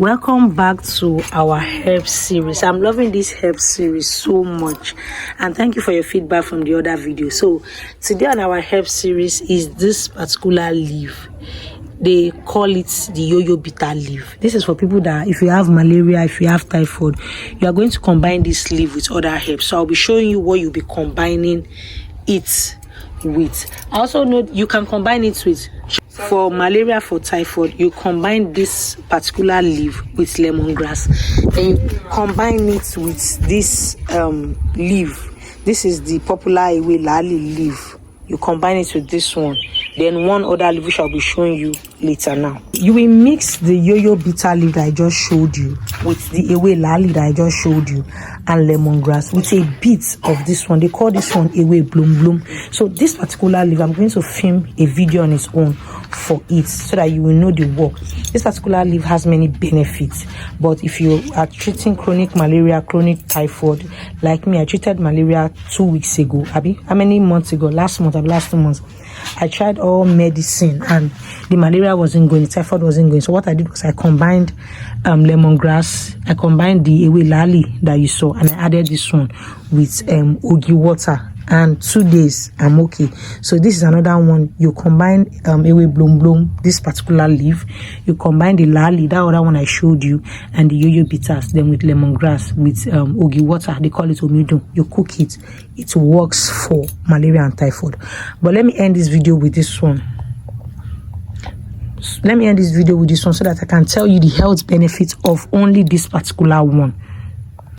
Welcome back to our herb series. I'm loving this herb series so much, and thank you for your feedback from the other video. So today on our herb series is this particular leaf. They call it the yo-yo bitter leaf. This is for people that if you have malaria, if you have typhoid, you are going to combine this leaf with other herbs. So I'll be showing you what you'll be combining it with. I also know you can combine it with, for malaria, for typhoid, you combine this particular leaf with lemongrass, and you combine it with this leaf. This is the popular Ewe Lali leaf. You combine it with this one, then one other leaf which I'll be showing you later. Now you will mix the yo-yo bitter leaf that I just showed you with the Ewe Lali that I just showed you and lemongrass with a bit of this one. They call this one Ewe Bloom Bloom. So this particular leaf, I'm going to film a video on its own for it so that you will know the work. This particular leaf has many benefits, but if you are treating chronic malaria, chronic typhoid, like me, I treated malaria 2 weeks ago. Abi, how many months ago? Last 2 months. I tried all medicine and the malaria wasn't going, the typhoid wasn't going. So what I did was I combined lemongrass, I combined the Ewe Lali that you saw, and I added this one with Ogi water. And 2 days I'm okay. So this is another one. You combine Ewe Bloom Bloom, this particular leaf, you combine the Lali, that other one I showed you, and the yo-yo bitters, then with lemongrass, with Ogi water, they call it omido. You cook it, it works for malaria and typhoid. But let me end this video with this one. Let me end this video with this one so that I can tell you the health benefits of only this particular one.